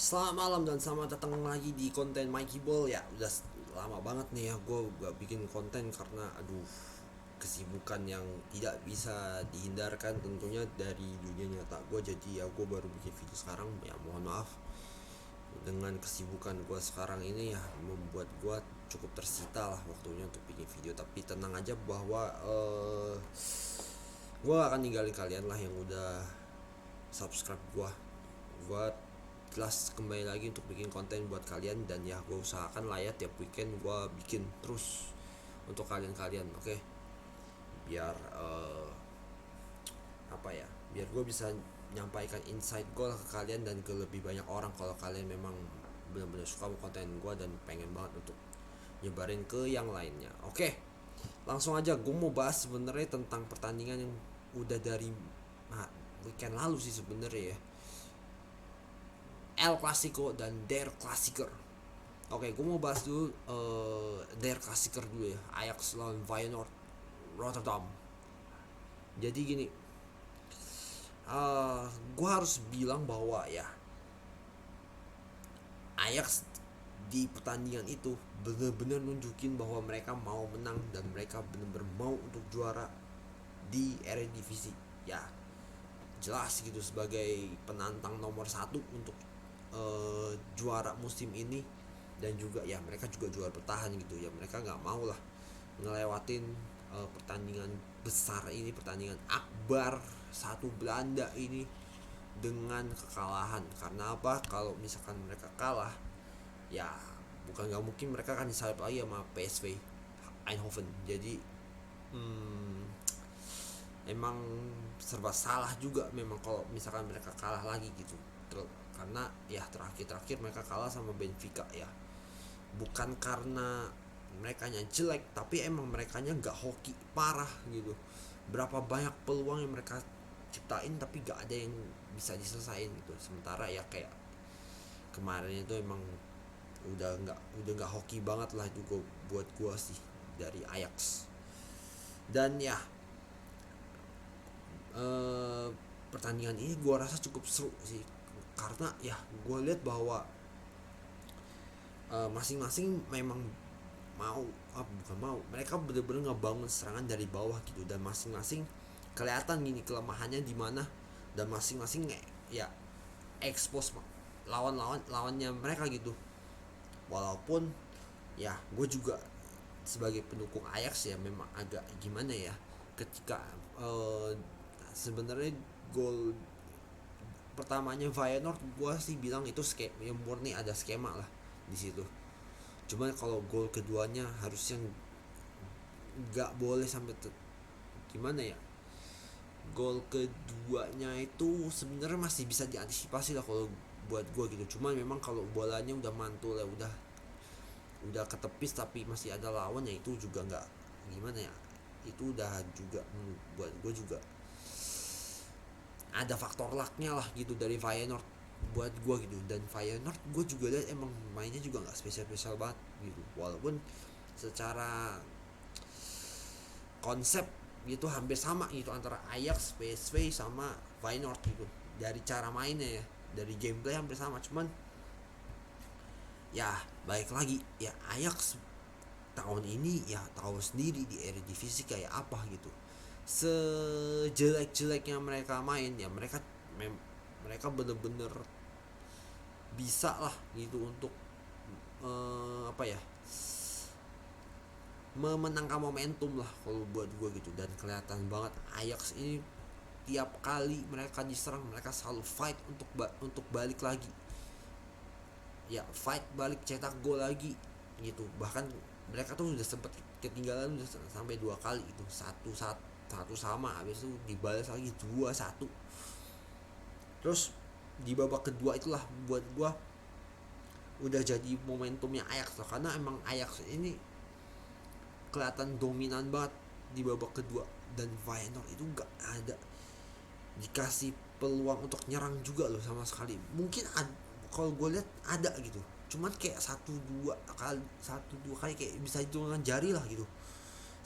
Selamat malam dan selamat datang lagi di konten Mikey Ball. Ya udah lama banget nih ya gue gak bikin konten karena kesibukan yang tidak bisa dihindarkan tentunya dari dunia nyata gue. Jadi ya gue baru bikin video sekarang, ya mohon maaf. Dengan kesibukan gue sekarang ini ya membuat gue cukup tersita lah waktunya untuk bikin video. Tapi tenang aja bahwa gue akan ninggalin kalian lah yang udah subscribe gue jelas kembali lagi untuk bikin konten buat kalian. Dan ya gue usahakan lah ya tiap weekend gue bikin terus untuk kalian-kalian, oke? Biar apa ya, biar gue bisa nyampaikan insight gue ke kalian dan ke lebih banyak orang kalau kalian memang benar-benar suka konten gue dan pengen banget untuk nyebarin ke yang lainnya. Oke, langsung aja gue mau bahas sebenarnya tentang pertandingan yang udah dari weekend lalu sih sebenarnya ya, El Clasico dan Der Klassiker. Oke, gue mau bahas dulu Der Klassiker dulu ya, Ajax lawan Feyenoord Rotterdam. Jadi gini, gue harus bilang bahwa ya Ajax di pertandingan itu bener-bener nunjukin bahwa mereka mau menang dan mereka bener-bener mau untuk juara di Eredivisie. Ya jelas gitu sebagai penantang nomor satu untuk juara musim ini. Dan juga ya mereka juga juara bertahan gitu ya, mereka nggak mau lah ngelewatin pertandingan besar ini, pertandingan akbar satu Belanda ini dengan kekalahan. Karena apa, kalau misalkan mereka kalah ya bukan nggak mungkin mereka akan disalip lagi sama PSV Eindhoven. Jadi emang serba salah juga memang kalau misalkan mereka kalah lagi gitu. Karena ya terakhir mereka kalah sama Benfica ya, bukan karena mereka jelek, tapi emang mereka nggak hoki parah gitu. Berapa banyak peluang yang mereka ciptain tapi gak ada yang bisa diselesain gitu. Sementara ya kayak kemarin itu emang udah nggak hoki banget lah juga buat gua sih dari Ajax. Dan ya pertandingan ini gua rasa cukup seru sih, karena ya gua lihat bahwa masing-masing memang mau bukan mau, mereka bener-bener ngebangun serangan dari bawah gitu. Dan masing-masing kelihatan gini kelemahannya di mana, dan masing-masing ya expose lawannya mereka gitu. Walaupun ya gue juga sebagai pendukung Ajax ya memang agak gimana ya ketika sebenarnya gol pertamanya Feyenoord gue sih bilang itu skema, murni ada skema lah di situ. Cuman kalau gol keduanya harusnya nggak boleh sampai gimana ya, gol keduanya itu sebenarnya masih bisa diantisipasi lah kalau buat gue gitu. Cuman memang kalau bolanya udah mantul ya, udah ketepis tapi masih ada lawan ya, itu juga nggak gimana ya, itu udah juga buat gue juga ada faktor lucknya lah gitu dari Feyenoord buat gue gitu. Dan Feyenoord gue juga lihat emang mainnya juga nggak spesial banget gitu, walaupun secara konsep gitu hampir sama gitu antara Ajax, PSV sama Feyenoord gitu. Dari cara mainnya ya, dari gameplay hampir sama. Cuman ya baik lagi ya, Ajax tahun ini ya tahu sendiri di Eredivisie kayak apa gitu. Sejelek-jeleknya mereka main ya, mereka bener-bener bisa lah gitu untuk apa ya, memenangkan momentum lah kalau buat gue gitu. Dan kelihatan banget Ajax ini tiap kali mereka diserang mereka selalu fight untuk balik lagi ya, fight balik cetak gol lagi gitu. Bahkan mereka tuh udah sempet ketinggalan udah sampai 2 kali itu, satu sama, habis itu dibalas lagi 2-1. Terus di babak kedua itulah buat gua udah jadi momentumnya Ajax lah, karena emang Ajax ini kelihatan dominan banget di babak kedua. Dan Feyenoord itu gak ada dikasih peluang untuk nyerang juga loh sama sekali. Mungkin kalau gue lihat ada gitu, cuman kayak satu dua kali kayak bisa hitungan jari lah gitu.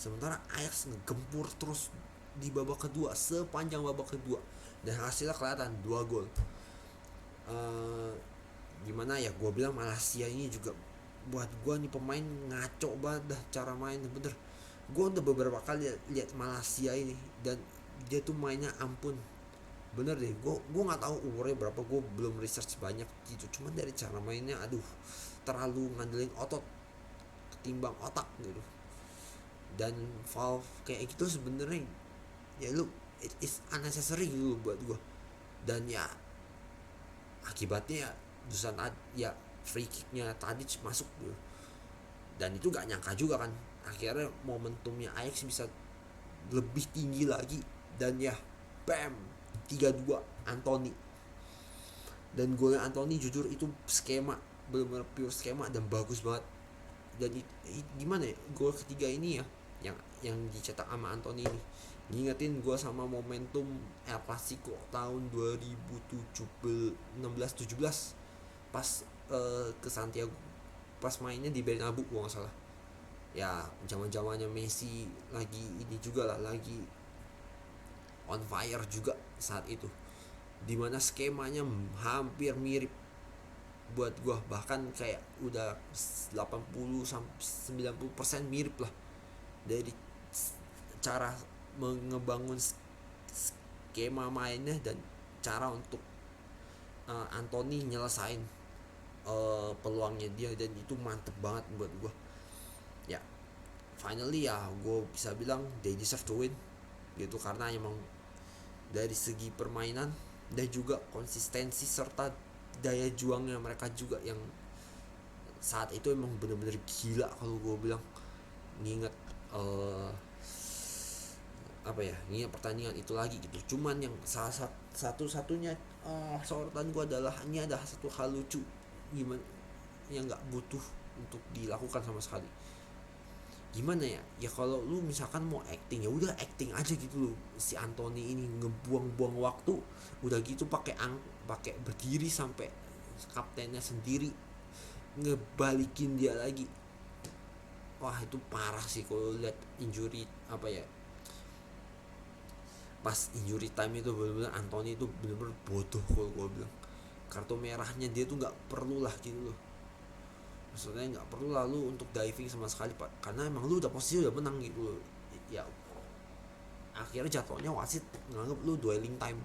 Sementara Ajax ngegempur terus di babak kedua, sepanjang babak kedua, dan hasilnya kelihatan 2 gol. gimana ya, gue bilang Malaysia ini juga buat gue nih pemain ngaco banget dah cara main bener. Gue udah beberapa kali lihat Malaysia ini dan dia tuh mainnya ampun, bener deh. Gue nggak tahu umurnya berapa, gue belum research banyak gitu, cuman dari cara mainnya aduh terlalu ngandelin otot ketimbang otak gitu. Dan Valve kayak gitu sebenarnya ya lu, it is unnecessary gitu buat gue. Dan ya akibatnya ya Dusan ya free kicknya tadi masuk gitu. Dan itu gak nyangka juga kan, akhirnya momentumnya Ajax bisa lebih tinggi lagi. Dan ya bam, 3-2 Anthony. Dan golnya Anthony jujur itu skema, benar-benar pure skema dan bagus banget. Dan gimana ya, gol ketiga ini ya yang dicetak sama Anthony ini ngingetin gue sama momentum El Clasico tahun 2016-17 pas ke Santiago, pas mainnya di Bernabeu gue nggak salah. Ya zaman zamannya Messi lagi ini juga lah, lagi on fire juga saat itu, dimana skemanya hampir mirip buat gue, bahkan kayak udah 80 sampai 90% mirip lah dari cara mengebangun skema mainnya dan cara untuk Anthony nyelesain peluangnya dia. Dan itu mantep banget buat gue ya. Finally ya gue bisa bilang they deserve to win gitu, karena emang dari segi permainan dan juga konsistensi serta daya juangnya mereka juga yang saat itu emang bener-bener gila kalau gue bilang. Nginget apa ya, nginget pertandingan itu lagi gitu. Cuman yang salah satu-satunya sorotan gue adalah ini ada satu hal lucu gimana yang nggak butuh untuk dilakukan sama sekali. Gimana ya, ya kalau lu misalkan mau acting ya udah acting aja gitu loh. Si Anthony ini ngebuang-buang waktu udah gitu pakai berdiri sampai kaptennya sendiri ngebalikin dia lagi. Wah itu parah sih kalau lihat injury apa ya, pas injury time itu benar-benar Anthony itu benar-benar bodoh kalau gue bilang. Kartu merahnya dia tuh nggak perlu lah gitu loh, maksudnya nggak perlu lalu untuk diving sama sekali pak, karena emang lu udah posisi udah menang gitu loh. Ya akhirnya jatuhnya wasit nganggep lu dwelling time,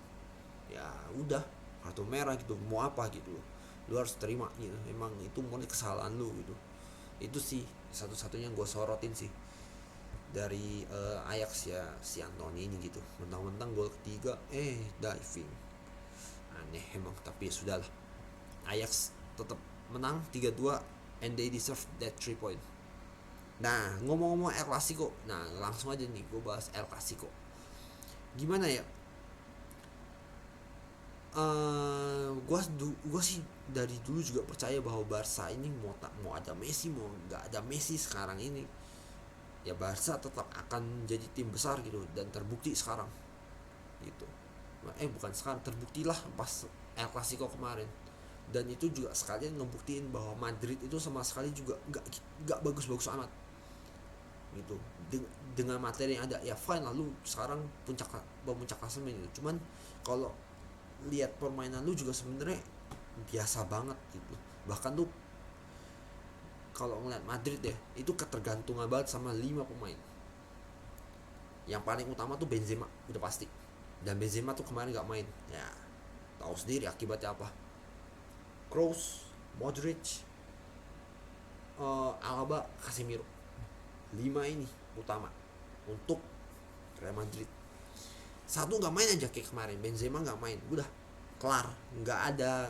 ya udah kartu merah gitu, mau apa gitu loh, lu harus terima gitu, emang itu murni kesalahan lu gitu. Itu sih satu-satunya yang gue sorotin sih dari Ajax ya, si Anthony ini gitu. Mentang-mentang gol ketiga diving, aneh emang. Tapi ya sudahlah, Ajax tetap menang 3-2 and they deserve that 3 point. Nah ngomong-ngomong El Clasico, nah langsung aja nih gue bahas El Clasico. Gimana ya, gue sih dari dulu juga percaya bahwa Barca ini mau ada Messi mau nggak ada Messi sekarang ini ya Barca tetap akan jadi tim besar gitu, dan terbukti sekarang gitu. Bukan sekarang, terbuktilah pas El Clasico kemarin. Dan itu juga sekalian ngebuktiin bahwa Madrid itu sama sekali juga nggak bagus-bagus amat gitu. Dengan materi yang ada ya fine, lalu sekarang puncak klasemen gitu. Cuman kalau lihat permainan lu juga sebenarnya biasa banget gitu. Bahkan tuh kalau ngeliat Madrid ya, itu ketergantungan banget sama 5 pemain. Yang paling utama tuh Benzema, udah pasti. Dan Benzema tuh kemarin gak main. Ya, tahu sendiri akibatnya apa. Kroos, Modric, Alaba, Casemiro. 5 ini utama untuk Real Madrid. Satu gak main aja kayak kemarin, Benzema gak main. Udah, kelar. Gak ada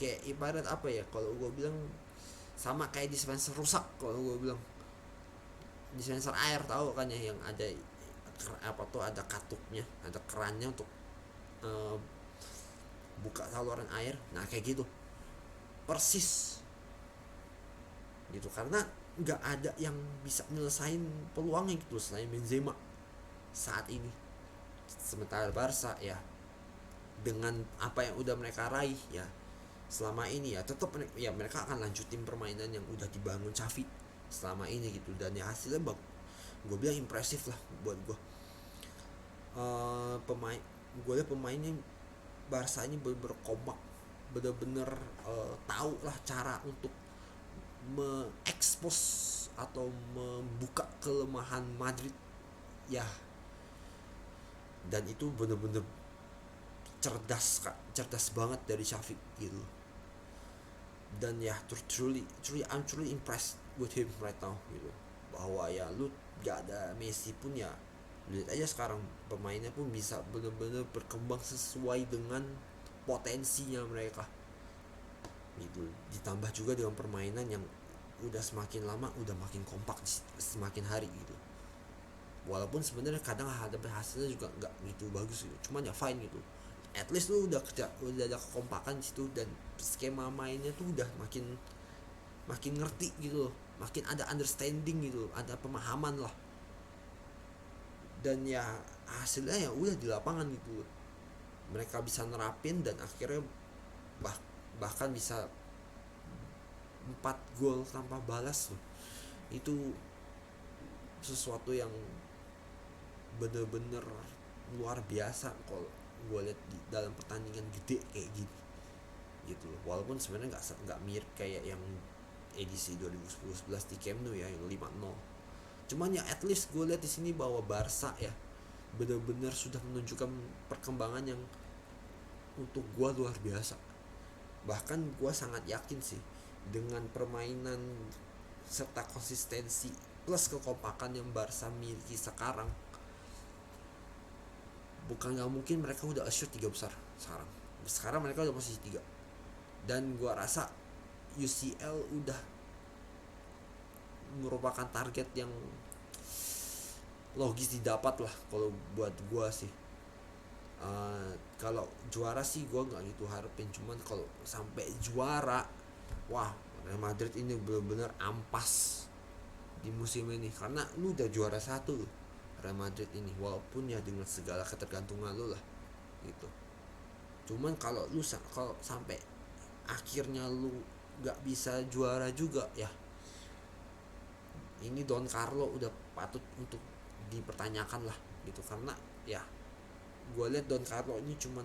kayak ibarat apa ya, kalau gue bilang sama kayak dispenser rusak kalau gue bilang. Dispenser air tahu kan ya, yang ada apa tuh, ada katupnya, ada kerannya untuk buka saluran air. Nah kayak gitu persis gitu, karena nggak ada yang bisa nyelesain peluangnya gitu selain Benzema saat ini. Sementara Barca ya dengan apa yang udah mereka raih ya selama ini ya, tetap ya mereka akan lanjutin permainan yang udah dibangun Xavi selama ini gitu. Dan ya hasilnya gue bilang impresif lah buat gue. Gue lihat pemainnya Barca ini berkompak bener-bener tahu lah cara untuk mengekspos atau membuka kelemahan Madrid ya. Dan itu bener-bener cerdas kak, cerdas banget dari Xavi gitu. Dan ya I'm truly impressed with him right now gitu, bahwa ya lu gak ada Messi pun ya lihat aja sekarang pemainnya pun bisa bener-bener berkembang sesuai dengan potensinya mereka gitu. Ditambah juga dengan permainan yang udah semakin lama udah makin kompak semakin hari gitu. Walaupun sebenarnya kadang ada hasilnya juga nggak gitu bagus gitu, cuman ya fine gitu. At least lu udah ada kekompakan di situ, dan skema mainnya tuh udah makin makin ngerti gitu loh, makin ada understanding gitu, ada pemahaman lah. Dan ya hasilnya ya udah di lapangan gitu, mereka bisa nerapin dan akhirnya bahkan bisa 4 gol tanpa balas loh. Itu sesuatu yang bener-bener luar biasa kalau gue lihat di dalam pertandingan gede kayak gini gitu loh. Walaupun sebenarnya nggak mirip kayak yang edisi 2010-11 di Camp Nou ya yang 5-0. Cuman ya at least gue lihat di sini bahwa Barca ya benar-benar sudah menunjukkan perkembangan yang untuk gue luar biasa. Bahkan gue sangat yakin sih dengan permainan serta konsistensi plus kekompakan yang Barca miliki sekarang, bukan nggak mungkin mereka udah assure 3 besar sekarang mereka udah posisi 3. Dan gue rasa UCL udah merupakan target yang logis didapat lah kalau buat gue sih. Kalau juara sih gue nggak gitu harapin, cuman kalau sampai juara, wah Real Madrid ini benar-benar ampas di musim ini, karena lu udah juara 1 Real Madrid ini, walaupun ya dengan segala ketergantungan lu lah gitu. Cuman kalau sampai akhirnya lu nggak bisa juara juga ya, ini Don Carlo udah patut untuk dipertanyakan lah gitu. Karena ya gue lihat Don Carlo ini cuman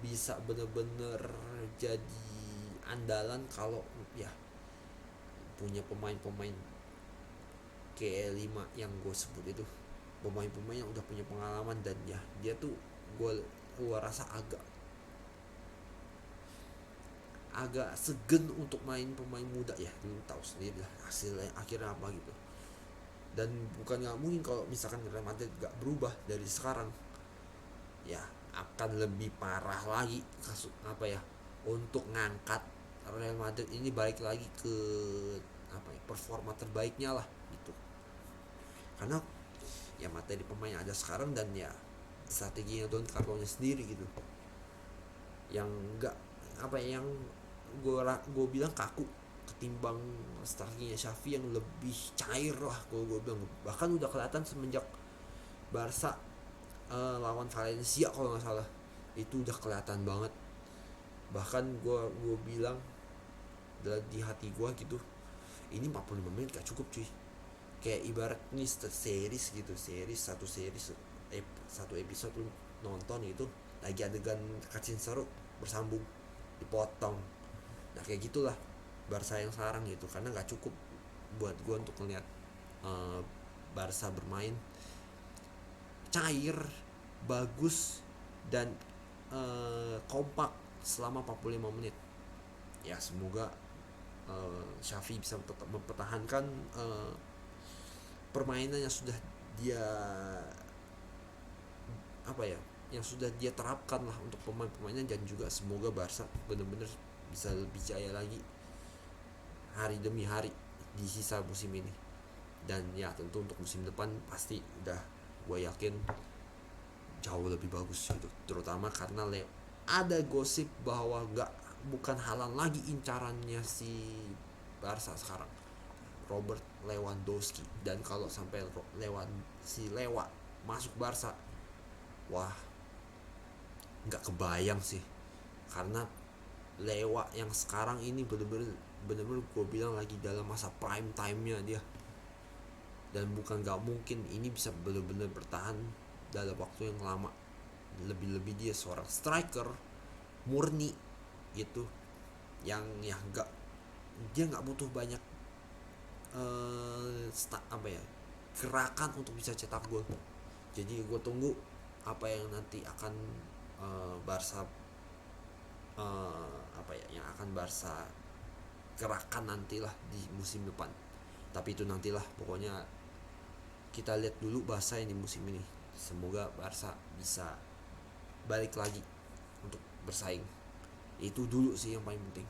bisa bener-bener jadi andalan kalau ya punya pemain-pemain kayak 5 yang gue sebut itu, pemain-pemain yang udah punya pengalaman. Dan ya dia tuh gue rasa agak segen untuk main pemain muda ya, lu tahu sendiri lah hasilnya akhirnya apa gitu. Dan bukan nggak mungkin kalau misalkan Real Madrid gak berubah dari sekarang, ya akan lebih parah lagi untuk ngangkat Real Madrid ini balik lagi ke performa terbaiknya lah gitu. Karena ya materi pemain ada sekarang, dan ya strateginya Don Carlo nya sendiri gitu yang enggak yang gue bilang kaku ketimbang strateginya Xavi yang lebih cair lah kalau gue bilang. Bahkan udah kelihatan semenjak Barca lawan Valencia kalau nggak salah, itu udah kelihatan banget. Bahkan gue bilang di hati gue gitu, ini 45 menit gak cukup cuy. Kayak ibarat ini satu episode lu nonton itu lagi adegan cutscene seru bersambung dipotong. Nah kayak gitulah Barca yang sekarang gitu, karena nggak cukup buat gue untuk ngeliat Barca bermain cair, bagus, dan kompak selama 45 menit. Ya semoga Xavi bisa tetap mempertahankan permainan yang sudah dia yang sudah dia terapkan lah untuk pemain-pemainnya. Dan juga semoga Barca benar-benar bisa lebih jaya lagi hari demi hari di sisa musim ini. Dan ya tentu untuk musim depan pasti udah gue yakin jauh lebih bagus gitu, terutama karena ada gosip bahwa bukan halang lagi incarannya si Barca sekarang, Robert Lewandowski. Dan kalau sampai Lewa masuk Barca, wah nggak kebayang sih, karena Lewa yang sekarang ini bener-bener gue bilang lagi dalam masa prime time-nya dia. Dan bukan nggak mungkin ini bisa bener-bener bertahan dalam waktu yang lama. Lebih-lebih dia seorang striker murni gitu, yang ya nggak, dia nggak butuh banyak apa ya, gerakan untuk bisa cetak gol. Jadi gue tunggu apa yang nanti akan Barca apa ya, yang akan Barca gerakan nantilah di musim depan. Tapi itu nantilah, pokoknya kita lihat dulu Barca yang di musim ini. Semoga Barca bisa balik lagi untuk bersaing. Itu dulu sih yang paling penting.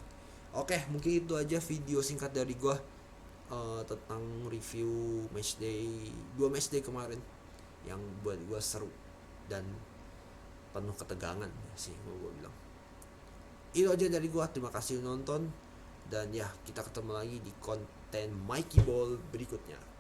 Oke, mungkin itu aja video singkat dari gue tentang review matchday 2 matchday kemarin yang buat gue seru dan penuh ketegangan sih gue bilang. Itu aja dari gue, terima kasih nonton, dan ya kita ketemu lagi di konten Mikey Ball berikutnya.